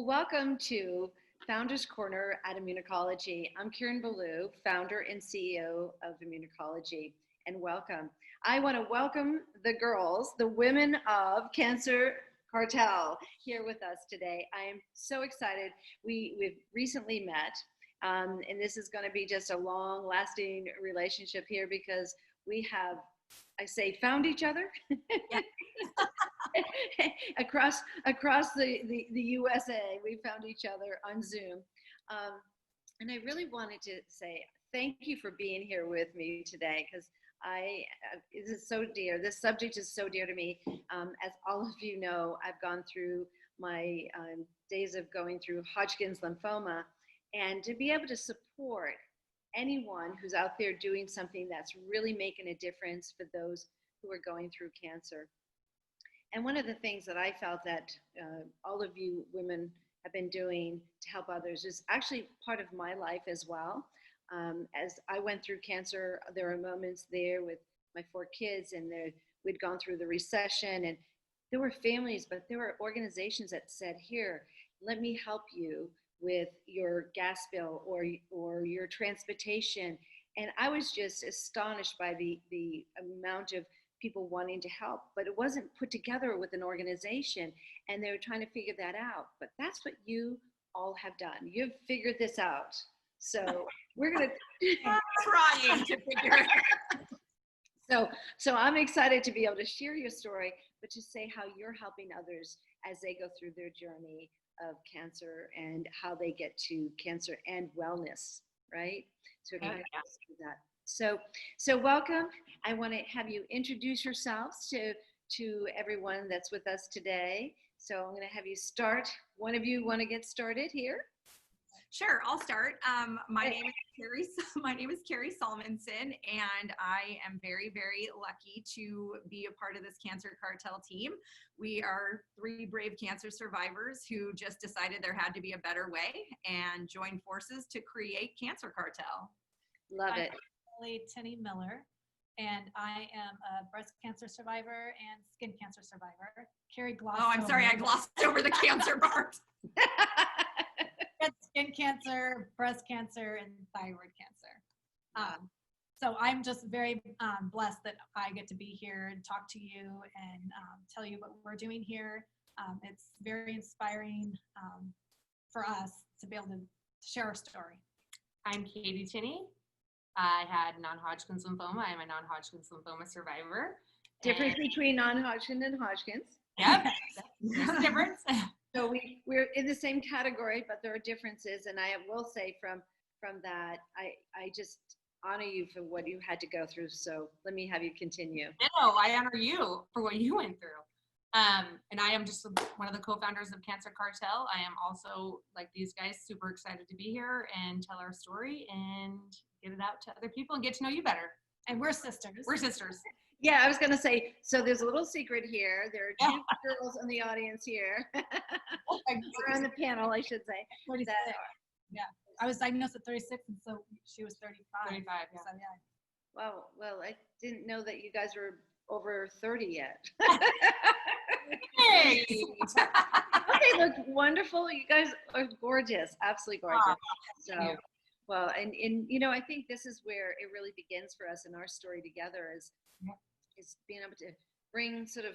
Welcome to Founders Corner at Immunocologie. I'm Karen Ballou, founder and CEO of Immunocologie, and welcome. I want to welcome the girls, the women of Cancer Cartel, here with us today. I am so excited. We've recently met, and this is going to be just a long-lasting relationship here because we have, I say, found each other. across the USA. We found each other on Zoom. And I really wanted to say thank you for being here with me today, because this is so dear. This subject is so dear to me. As all of you know, I've gone through my days of going through Hodgkin's lymphoma, and to be able to support anyone who's out there doing something that's really making a difference for those who are going through cancer. And one of the things that I felt that all of you women have been doing to help others is actually part of my life as well. As I went through cancer, there were moments there with my 4 kids, and we'd gone through the recession, and there were families, but there were organizations that said, here, let me help you with your gas bill or your transportation. And I was just astonished by the amount of people wanting to help, but it wasn't put together with an organization, and they were trying to figure that out. But that's what you all have done. You've figured this out. So we're going to trying to figure it out. So I'm excited to be able to share your story, but to say how you're helping others as they go through their journey of cancer and how they get to cancer and wellness, right? So kind of do that. So welcome. I want to have you introduce yourselves to everyone that's with us today. So I'm going to have you start. One of you want to get started here? Sure, I'll start. My name is Carrie Salmonson, and I am very, very lucky to be a part of this Cancer Cartel team. We are 3 brave cancer survivors who just decided there had to be a better way and joined forces to create Cancer Cartel. Love it. Tenny Miller, and I am a breast cancer survivor and skin cancer survivor. Carrie glossed Oh, I'm sorry, I glossed over the cancer part. Skin cancer, breast cancer, and thyroid cancer. So I'm just very blessed that I get to be here and talk to you and tell you what we're doing here. It's very inspiring for us to be able to share our story. I'm Katie Tinney. I had non-Hodgkin's lymphoma. I'm a non-Hodgkin's lymphoma survivor. Difference between non-Hodgkin and Hodgkin's. Yep, there's a difference. So we're in the same category, but there are differences. And I will say from that, I just honor you for what you had to go through. So let me have you continue. No, I honor you for what you went through. And I am just one of the co-founders of Cancer Cartel. I am also, like these guys, super excited to be here and tell our story and get it out to other people and get to know you better. And we're sisters. We're sisters. Yeah, I was going to say, so there's a little secret here. There are 2 girls in the audience here. Or on the panel, I should say. 36. Yeah, I was diagnosed at 36, and so she was 35. 35, yeah. So, yeah. Well, I didn't know that you guys were over 30 yet. Hey! They look wonderful. You guys are gorgeous, absolutely gorgeous. So, well, and you know, I think this is where it really begins for us in our story together is being able to bring sort of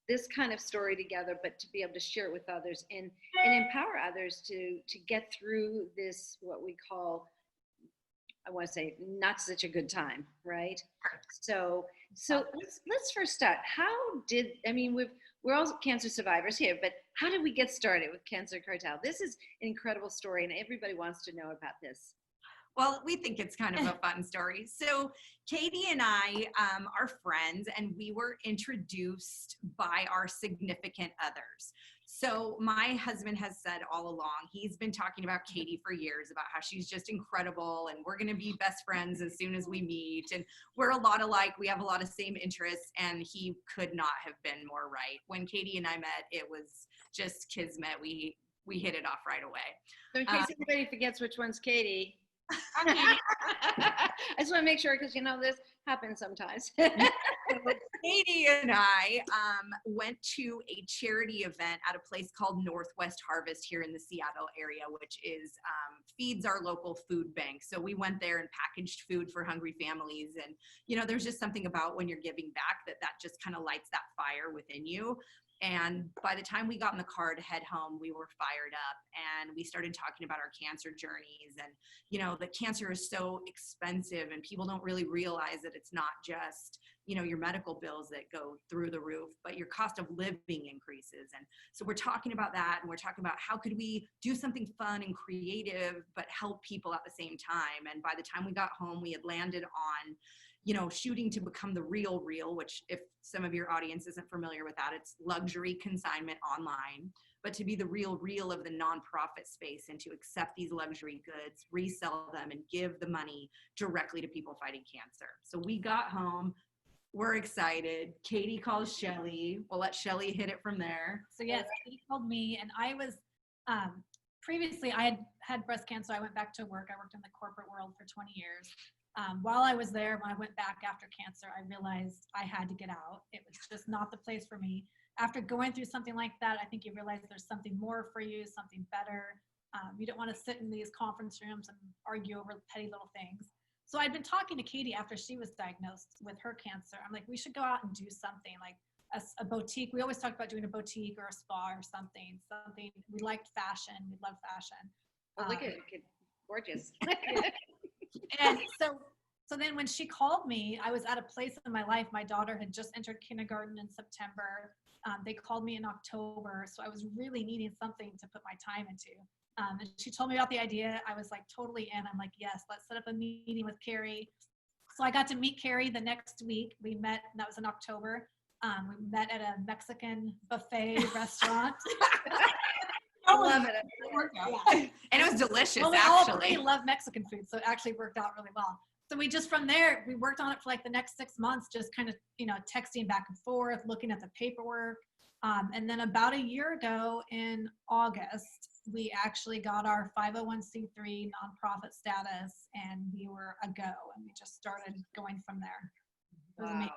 this kind of story together, but to be able to share it with others and empower others to get through this, what we call, I want to say, not such a good time, right? So let's first start. We're all cancer survivors here, but how did we get started with Cancer Cartel? This is an incredible story, and everybody wants to know about this. Well, we think it's kind of a fun story. So Katie and I are friends, and we were introduced by our significant others. So my husband has said all along, he's been talking about Katie for years, about how she's just incredible, and we're going to be best friends as soon as we meet. And we're a lot alike. We have a lot of same interests, and he could not have been more right. When Katie and I met, it was just kismet. We hit it off right away. So in case anybody forgets which one's Katie, I just want to make sure, because you know happens sometimes. Katie and I went to a charity event at a place called Northwest Harvest here in the Seattle area, which is feeds our local food bank. So we went there and packaged food for hungry families. And, you know, there's just something about when you're giving back that just kind of lights that fire within you. And by the time we got in the car to head home, we were fired up and we started talking about our cancer journeys. And, you know, the cancer is so expensive and people don't really realize that it's not just, you know, your medical bills that go through the roof, but your cost of living increases. And so we're talking about that, and we're talking about how could we do something fun and creative, but help people at the same time. And by the time we got home, we had landed on, you know, shooting to become the real, which if some of your audience isn't familiar with that, it's luxury consignment online, but to be the real of the nonprofit space and to accept these luxury goods, resell them, and give the money directly to people fighting cancer. So we got home, we're excited. Katie calls Shelly. We'll let Shelly hit it from there. So yes, Katie called me, and I was, previously I had breast cancer. I went back to work. I worked in the corporate world for 20 years. While I was there, when I went back after cancer, I realized I had to get out. It was just not the place for me. After going through something like that, I think you realize there's something more for you, something better. You don't want to sit in these conference rooms and argue over petty little things. So I'd been talking to Katie after she was diagnosed with her cancer. I'm like, we should go out and do something like a boutique. We always talked about doing a boutique or a spa or something. We liked fashion. We love fashion. Oh, look at it, gorgeous. And so then when she called me, I was at a place in my life. My daughter had just entered kindergarten in September. They called me in October. So I was really needing something to put my time into. And she told me about the idea. I was like totally in. I'm like, yes, let's set up a meeting with Carrie. So I got to meet Carrie the next week. We met, and that was in October. We met at a Mexican buffet restaurant. I love it. Yeah. And it was delicious, well, we actually. all love Mexican food, so it actually worked out really well. So we just, from there, we worked on it for like the next 6 months, just kind of, you know, texting back and forth, looking at the paperwork. And then about a year ago in August, we actually got our 501c3 nonprofit status, and we were a go, and we just started going from there. It was amazing.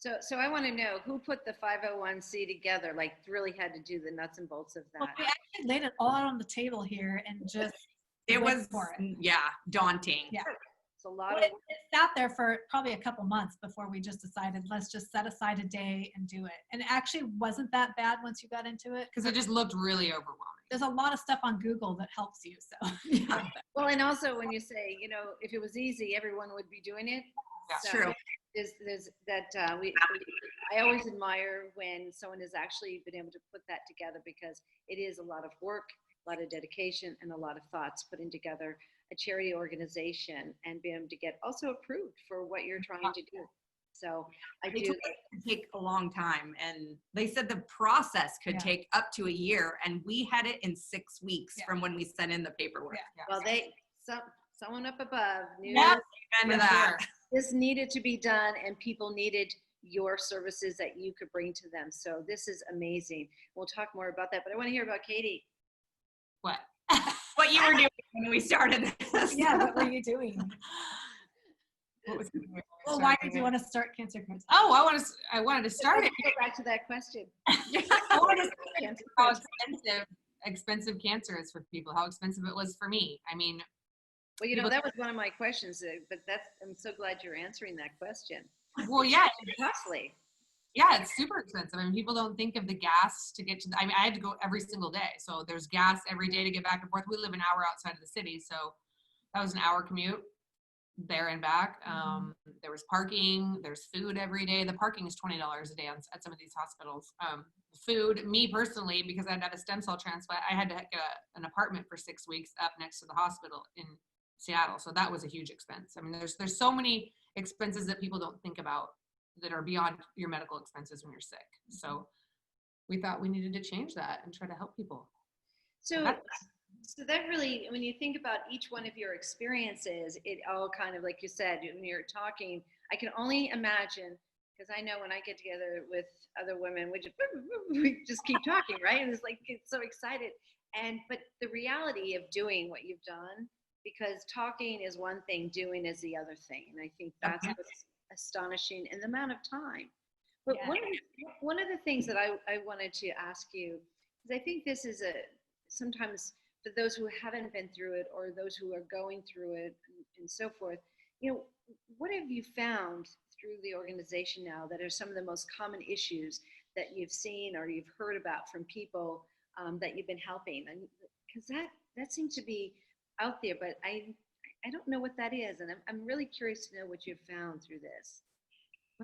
So I want to know who put the 501c together, like really had to do the nuts and bolts of that. Well, we actually laid it all out on the table here and just It went was, for it. yeah, daunting. Yeah. It's a lot Well, of it sat there for probably a couple months before we just decided, let's just set aside a day and do it. And it actually wasn't that bad once you got into it. Because it just looked really overwhelming. There's a lot of stuff on Google that helps you. So Yeah, well, and also when you say, you know, if it was easy, everyone would be doing it. that's So true. there's that I always admire when someone has actually been able to put that together, because it is a lot of work, a lot of dedication, and a lot of thoughts putting together a charity organization and being able to get also approved for what you're trying to do. So I They do. told us it could take a long time, and they said the process could Yeah. take up to a year, and we had it in 6 weeks Yeah. from when we sent in the paperwork. Yeah. Well, someone up above knew Yeah, amen to that. this needed to be done, and people needed your services that you could bring to them. So this is amazing. We'll talk more about that, but I want to hear about Katie. What? What you were doing when we started this. yeah, what were you doing? What was Well, why did you want to start Cancer Cartel? Oh, I wanted to start it. Go back to that question. I wanted to Cancer how Cartel. expensive cancer is for people, how expensive it was for me. I mean, Well, you know, that was one of my questions, but I'm so glad you're answering that question. well, yeah, It's costly. yeah, it's super expensive. I mean, people don't think of the gas to get to, I mean, I had to go every single day. So there's gas every day to get back and forth. We live an hour outside of the city. So that was an hour commute there and back. There was parking, there's food every day. The parking is $20 a day at some of these hospitals. Food, me personally, because I had a stem cell transplant, I had to get an apartment for 6 weeks up next to the hospital in Seattle. So that was a huge expense. I mean, there's so many expenses that people don't think about that are beyond your medical expenses when you're sick. So we thought we needed to change that and try to help people. So that really, when you think about each one of your experiences, it all kind of, like you said, when you're talking, I can only imagine, because I know when I get together with other women, we just keep talking, right? And it's like, it's so excited. But the reality of doing what you've done, because talking is one thing, doing is the other thing. And I think that's what's astonishing in the amount of time. But Yeah. one of the things that I wanted to ask you, because I think this is sometimes for those who haven't been through it or those who are going through it and so forth, what have you found through the organization now that are some of the most common issues that you've seen or you've heard about from people that you've been helping? And because that seems to be out there, but I don't know what that is, and I'm really curious to know what you've found through this.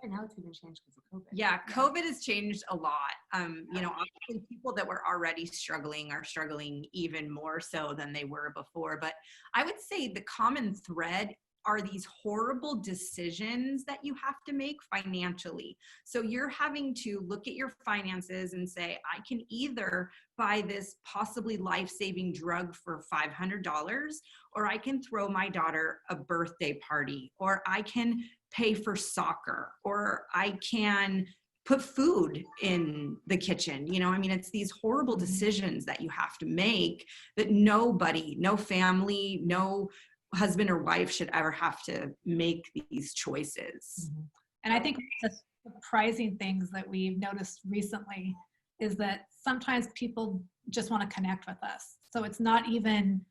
Right now it's even changed because of COVID. Yeah, COVID has changed a lot. Obviously people that were already struggling are struggling even more so than they were before. But I would say the common thread are these horrible decisions that you have to make financially. So you're having to look at your finances and say, I can either buy this possibly life-saving drug for $500, or I can throw my daughter a birthday party, or I can pay for soccer, or I can put food in the kitchen. It's these horrible decisions that you have to make that nobody, no family, no husband or wife should ever have to make these choices. Mm-hmm. And I think the surprising things that we've noticed recently is that sometimes people just want to connect with us. So it's not even,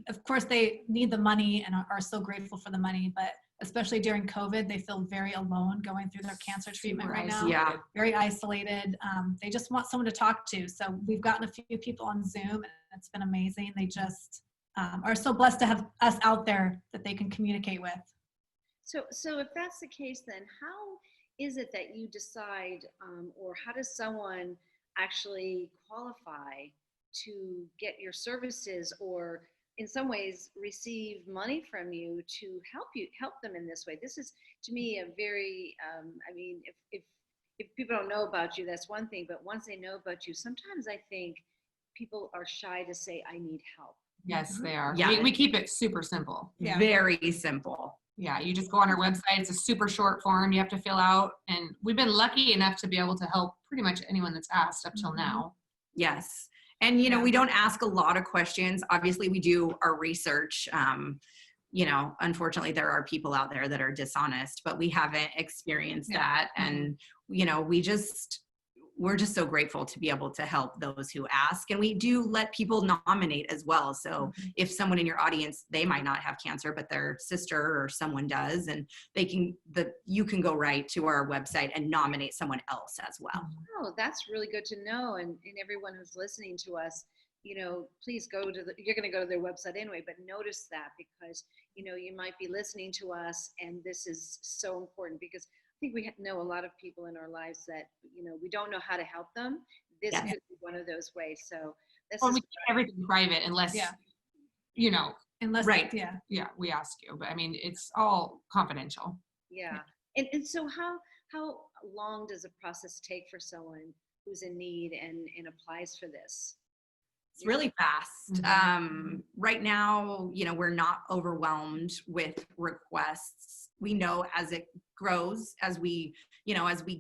of course they need the money and are so grateful for the money, but especially during COVID, they feel very alone going through their cancer treatment right now. Yeah. Very isolated. They just want someone to talk to. So we've gotten a few people on Zoom and it's been amazing. They just are so blessed to have us out there that they can communicate with. So if that's the case, then how is it that you decide, or how does someone actually qualify to get your services, or in some ways receive money from you to help them in this way? This is, to me, a very, if people don't know about you, that's one thing, but once they know about you, sometimes I think people are shy to say, I need help. Yes, they are. Yeah. We keep it super simple. Yeah. Very simple. Yeah, you just go on our website. It's a super short form you have to fill out. And we've been lucky enough to be able to help pretty much anyone that's asked up till now. Yes. And, we don't ask a lot of questions. Obviously, we do our research. Unfortunately, there are people out there that are dishonest, but we haven't experienced that. And, we're just so grateful to be able to help those who ask. And we do let people nominate as well. So if someone in your audience, they might not have cancer, but their sister or someone does, and you can go right to our website and nominate someone else as well. Oh, that's really good to know. And everyone who's listening to us, please you're going to go to their website anyway, but notice that, because, you might be listening to us, and this is so important, because I think we know a lot of people in our lives that, we don't know how to help them. This could be one of those ways. So We keep everything private unless, Unless, right. Yeah, we ask you, but it's all confidential. Yeah. And so how long does a process take for someone who's in need and applies for this? It's really fast. Right now, we're not overwhelmed with requests. We know as it grows, as we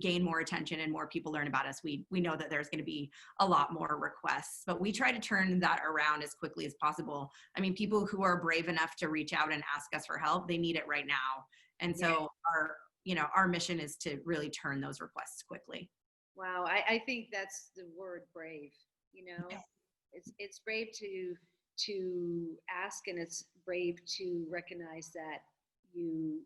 gain more attention and more people learn about us, we know that there's going to be a lot more requests, but we try to turn that around as quickly as possible. People who are brave enough to reach out and ask us for help, they need it right now. And so our mission is to really turn those requests quickly. Wow. I think that's the word, brave. It's brave to ask, and it's brave to recognize that you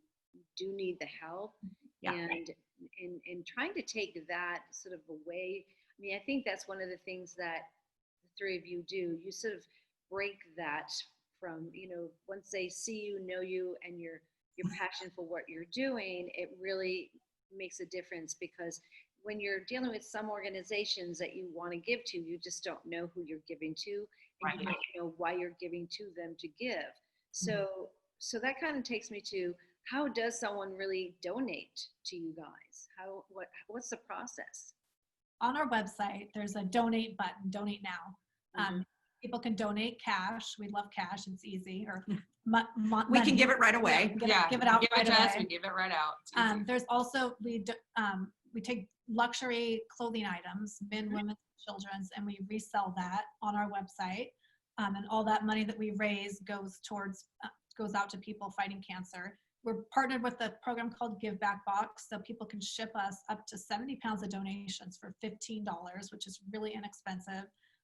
do need the help. Yeah. And trying to take that sort of away. I think that's one of the things that the three of you do. You sort of break that from, once they see you, know you, and your passion for what you're doing, it really makes a difference, because when you're dealing with some organizations that you want to give to, you just don't know who you're giving to, and you don't know why you're giving to them to give. So that kind of takes me to, how does someone really donate to you guys? What's the process? On our website, there's a donate button, donate now. People can donate cash. We love cash. It's easy. Or we can give it right away. Give it out right away. We give it right out. There's also, we take luxury clothing items, men, women, children's, and we resell that on our website. And all that money that we raise goes out to people fighting cancer. we're partnered with a program called Give Back Box, so people can ship us up to 70 pounds of donations for $15, which is really inexpensive.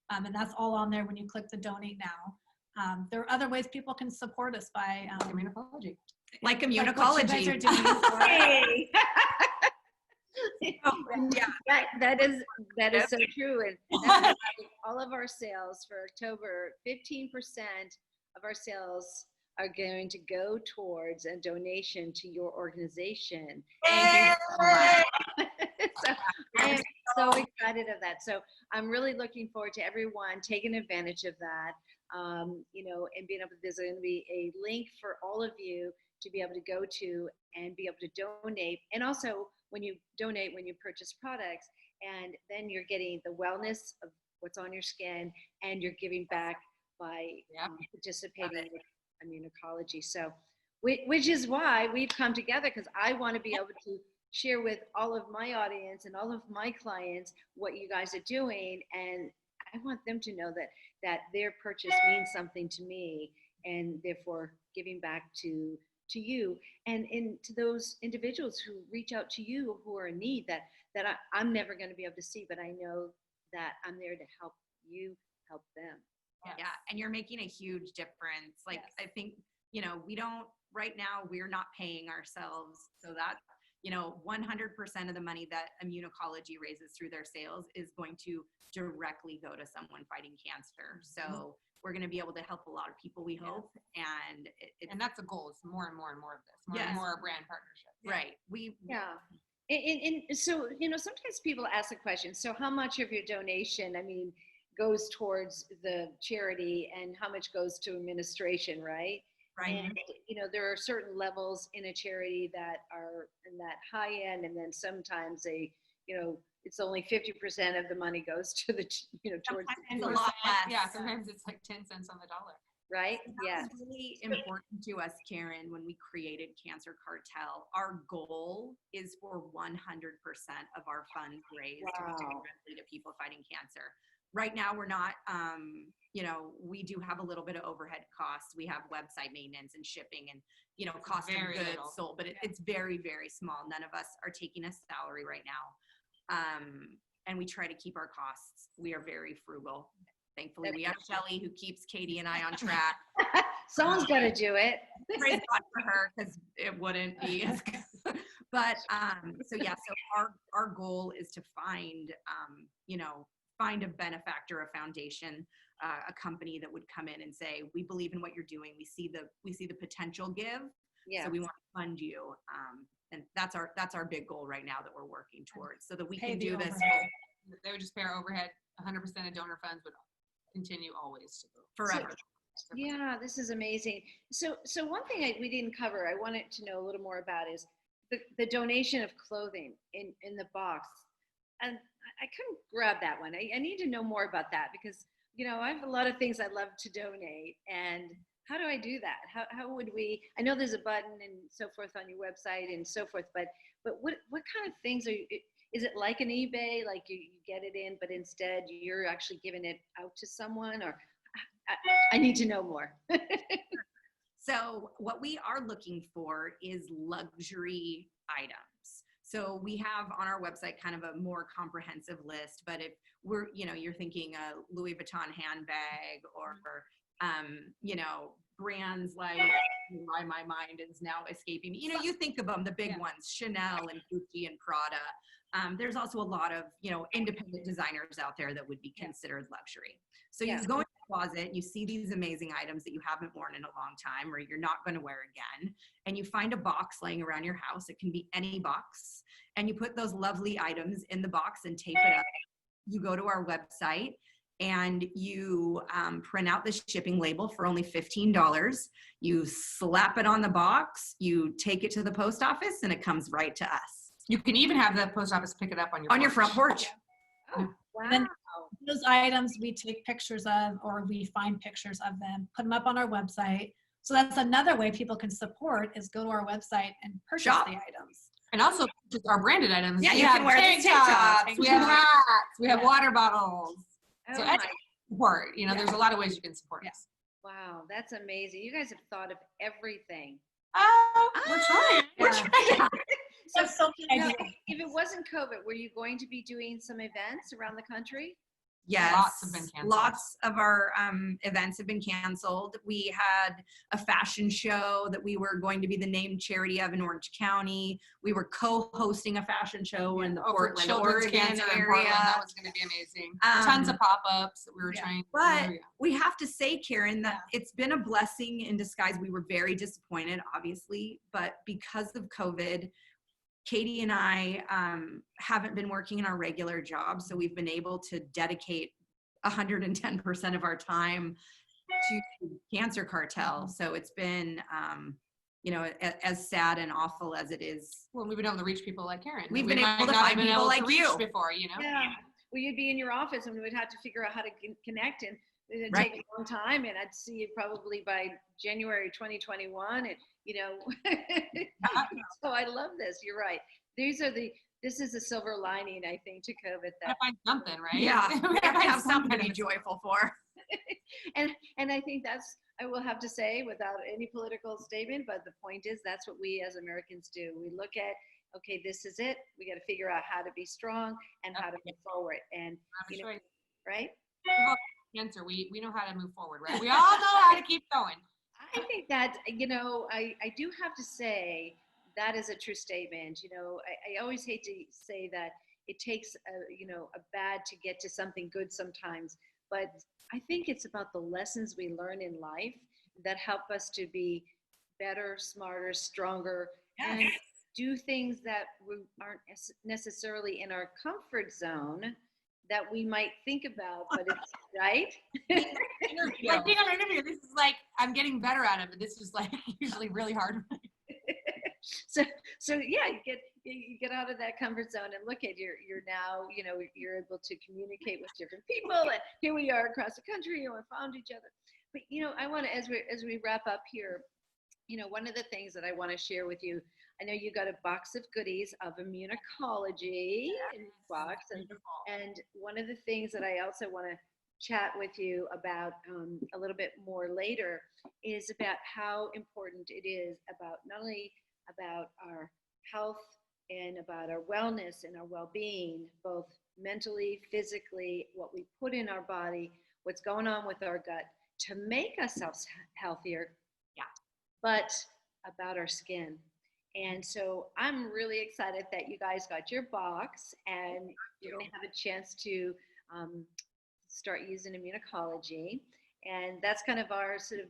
And that's all on there when you click the donate now. There are other ways people can support us by Immunocologie. Like what immunocology. you guys are doing for us. Hey. Yeah. That is so true. And that's why all of our sales for October, 15% of our sales are going to go towards a donation to your organization. Thank you so much. So I am so excited of that. So I'm really looking forward to everyone taking advantage of that. You know, and being able to, there's going to be a link for all of you to be able to go to and be able to donate. And also when you donate, when you purchase products, and then you're getting the wellness of what's on your skin, and you're giving back by participating with Immunocologie. So, which is why we've come together, because I want to be able to share with all of my audience and all of my clients what you guys are doing, and I want them to know that their purchase means something to me, and therefore giving back to you and to those individuals who reach out to you who are in need that I'm never going to be able to see, but I know that I'm there to help you help them. Yeah, and you're making a huge difference. Like, I think, you know, right now we're not paying ourselves, so that, you know, 100% of the money that Immunocologie raises through their sales is going to directly go to someone fighting cancer. So we're going to be able to help a lot of people, we hope. And and that's a goal. It's more and more and more of this, more and more brand partnerships. Right. And so, you know, sometimes people ask the question, so how much of your donation, I mean, goes towards the charity and how much goes to administration, right? Right. And, you know, there are certain levels in a charity that are in that high end, and then sometimes you know, it's only 50% of the money goes to the, you know, towards. Sometimes a lot less. Yeah, sometimes it's like 10 cents on the dollar. Right? That was really important to us, Karen, when we created Cancer Cartel. Our goal is for 100% of our funds raised to go directly to people fighting cancer. Right now, we're not, you know, we do have a little bit of overhead costs. We have website maintenance and shipping and, you know, cost of goods sold, but it's very, very small. None of us are taking a salary right now. And we try to keep our costs. We are very frugal. Thankfully, we have Shelly who keeps Katie and I on track. Someone's got to do it. Praise God for her, because it wouldn't be as good. But so our goal is to find, you know, find a benefactor, a foundation, a company that would come in and say, we believe in what you're doing. We see the potential give. So we want to fund you. And that's our big goal right now that we're working towards, so that we can do this. They would just pay our overhead. 100% of donor funds would continue always to go forever. Yeah, this is amazing. So one thing we didn't cover, I wanted to know a little more about, is the donation of clothing in the box. And I couldn't grab that one. I need to know more about that, because, you know, I have a lot of things I'd love to donate, and how do I do that? How would we, I know there's a button and so forth on your website and so forth, but what kind of things is it like an eBay, like you get it in, but instead you're actually giving it out to someone, or I need to know more. So what we are looking for is luxury items. So we have on our website kind of a more comprehensive list, but if we're, you know, you're thinking a Louis Vuitton handbag, or, you know, brands like, why my mind is now escaping me. You know, you think of them, the big ones, Chanel and Gucci and Prada. There's also a lot of, you know, independent designers out there that would be considered luxury. So you go in the closet, you see these amazing items that you haven't worn in a long time, or you're not going to wear again, and you find a box laying around your house. It can be any box, and you put those lovely items in the box and tape it up. You go to our website and you print out the shipping label for only $15. You slap it on the box, you take it to the post office, and it comes right to us. You can even have the post office pick it up on your front porch. Oh, wow. Then those items we take pictures of, or we find pictures of them, put them up on our website. So that's another way people can support, is go to our website and purchase the items. And also just our branded items. Yeah, we you have can wear tank the tank tops, tops. we have hats, we have water bottles. Oh, So my, support, you know, there's a lot of ways you can support us. wow, that's amazing. You guys have thought of everything. Oh, We're trying. We're Yeah. trying. So, So many now, ideas. if it wasn't COVID, were you going to be doing some events around the country? Yes, Lots have been canceled. lots of our events have been canceled. We had a fashion show that we were going to be the named charity of in Orange County. We were co-hosting a fashion show in the For Portland, children's Oregon cancer in area. Portland, that was going to be amazing. Tons of pop-ups that we were Yeah. trying. But we have to say, Karen, that Yeah. it's been a blessing in disguise. We were very disappointed, obviously, but because of COVID, Katie and I haven't been working in our regular jobs, so we've been able to dedicate 110% of our time to Cancer Cartel. So it's been, as sad and awful as it is. Well, we've been able to reach people like Karen. We've that been we able might to not have find been people able like to reach you. before, Yeah. Well, you'd be in your office and we would have to figure out how to connect, and it'd Right. take a long time, and I'd see you probably by January 2021, and so I love this. You're right. This is a silver lining, I think, to COVID. Gotta find something, right? Yeah, we have to have some something to kind be of- joyful for. and I think I will have to say, without any political statement, but the point is that's what we as Americans do. We look at, okay, this is it. We got to figure out how to be strong and how to move forward. And Have a you know, choice. right? We've all got cancer. We know how to move forward, right? We all know how to keep going. I think that, I do have to say that is a true statement. I always hate to say that it takes a bad to get to something good sometimes, but I think it's about the lessons we learn in life that help us to be better, smarter, stronger, and do things that we aren't necessarily in our comfort zone that we might think about, but it's right. Like being on an interview, this is like I'm getting better at it, but this is like usually really hard. So yeah, you get out of that comfort zone and look at you're now, you're able to communicate with different people, and here we are across the country, and we found each other. But I want to, as we wrap up here, one of the things that I want to share with you, I know you got a box of goodies of immunocology in this box, and one of the things that I also want to chat with you about a little bit more later is about how important it is about not only about our health and about our wellness and our well-being, both mentally, physically, what we put in our body, what's going on with our gut to make ourselves healthier, but about our skin. And so I'm really excited that you guys got your box and you're going to have a chance to start using immunocology. And that's kind of our sort of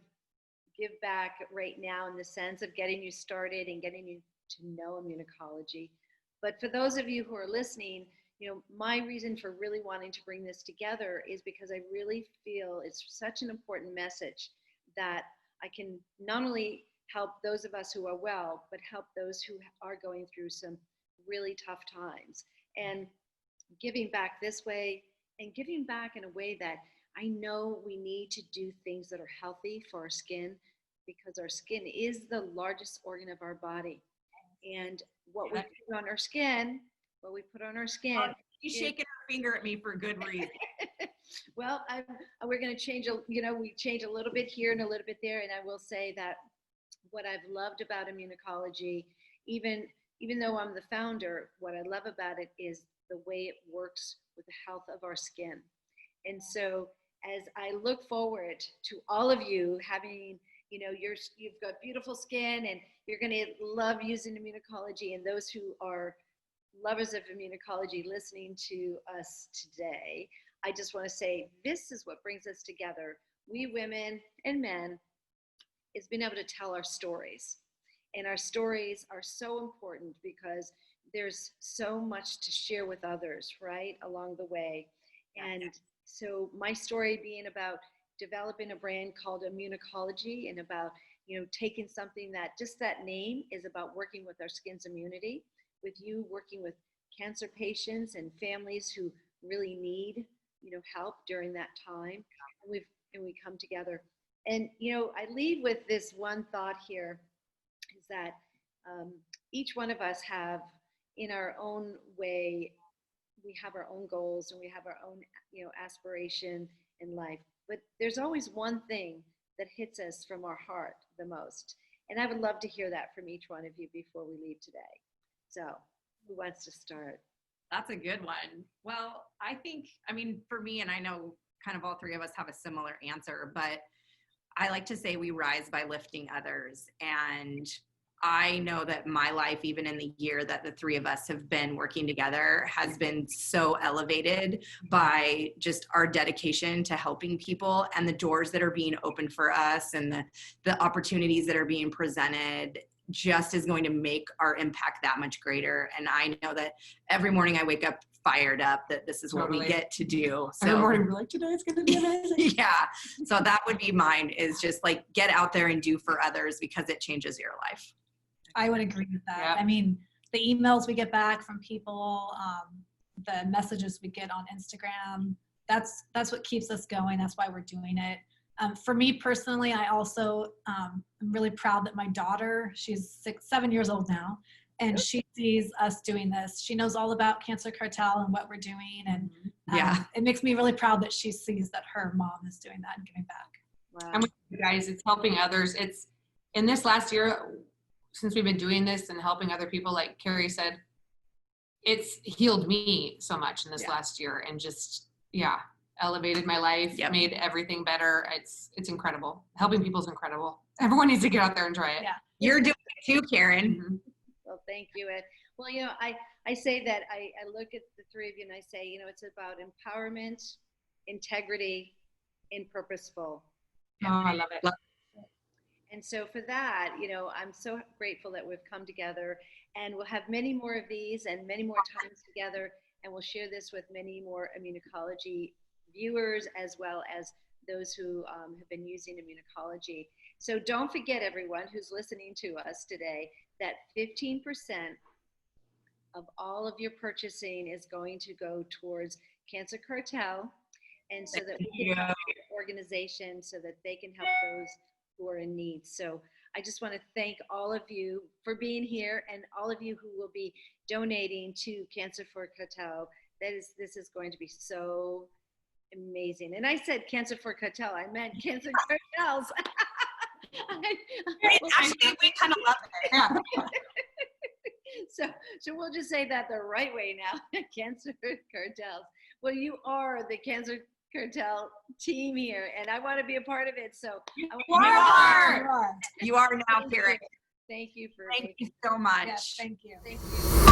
give back right now in the sense of getting you started and getting you to know immunocology. But for those of you who are listening, my reason for really wanting to bring this together is because I really feel it's such an important message that I can not only help those of us who are well, but help those who are going through some really tough times. And giving back this way, and giving back in a way that I know we need to do things that are healthy for our skin, because our skin is the largest organ of our body. And what we put on our skin, She's shaking her finger at me for good reason. Well, we're going to change, we change a little bit here and a little bit there. And I will say that what I've loved about immunocology, even though I'm the founder, what I love about it is the way it works with the health of our skin. And so as I look forward to all of you having, you've got beautiful skin and you're going to love using immunocology, and those who are lovers of immunocology listening to us today, I just want to say this is what brings us together. We women and men is being able to tell our stories. And our stories are so important because there's so much to share with others, right, along the way. And so my story being about developing a brand called Immunocologie, and about, taking something that just that name is about working with our skin's immunity, with you working with cancer patients and families who really need, help during that time. And we come together. And, I leave with this one thought here, is that each one of us have, in our own way, we have our own goals and we have our own, aspiration in life. But there's always one thing that hits us from our heart the most. And I would love to hear that from each one of you before we leave today. So who wants to start? That's a good one. Well, I mean, for me, and I know kind of all three of us have a similar answer, but I like to say we rise by lifting others. And I know that my life, even in the year that the three of us have been working together, has been so elevated by just our dedication to helping people and the doors that are being opened for us and the opportunities that are being presented just is going to make our impact that much greater. And I know that every morning I wake up fired up that this is what we get to do. So every morning we're like, today it's going to be amazing. yeah. So that would be mine, is just like get out there and do for others, because it changes your life. I would agree with that. Yep. I mean, the emails we get back from people, the messages we get on Instagram, that's what keeps us going. That's why we're doing it. For me personally, I also am really proud that my daughter, she's 7 years old now, and she sees us doing this. She knows all about Cancer Cartel and what we're doing. And it makes me really proud that she sees that her mom is doing that and giving back. Wow. And with you guys, it's helping others. It's in this last year, since we've been doing this and helping other people, like Carrie said, it's healed me so much in this last year, and just, elevated my life, made everything better. It's incredible. Helping people is incredible. Everyone needs to get out there and try it. Yeah. You're doing it too, Karen. Mm-hmm. Well, thank you. Well, I say that I look at the three of you and I say, it's about empowerment, integrity, and purposeful. Oh, I love it. And so for that, I'm so grateful that we've come together, and we'll have many more of these and many more times together. And we'll share this with many more immunocology viewers, as well as those who have been using immunocology. So don't forget, everyone who's listening to us today, that 15% of all of your purchasing is going to go towards Cancer Cartel, and so that we can help the organization so that they can help those who are in need. So I just want to thank all of you for being here, and all of you who will be donating to Cancer for Cartel. This is going to be so amazing. And I said Cancer for Cartel, I meant Cancer Cartels. Actually, we kind of love it. Yeah. So we'll just say that the right way now. Cancer Cartels. Well, you are the Cancer Cartel team here, and I want to be a part of it. So You are now, Karen. Thank you for. Thank you so much. Yes, thank you. Thank you.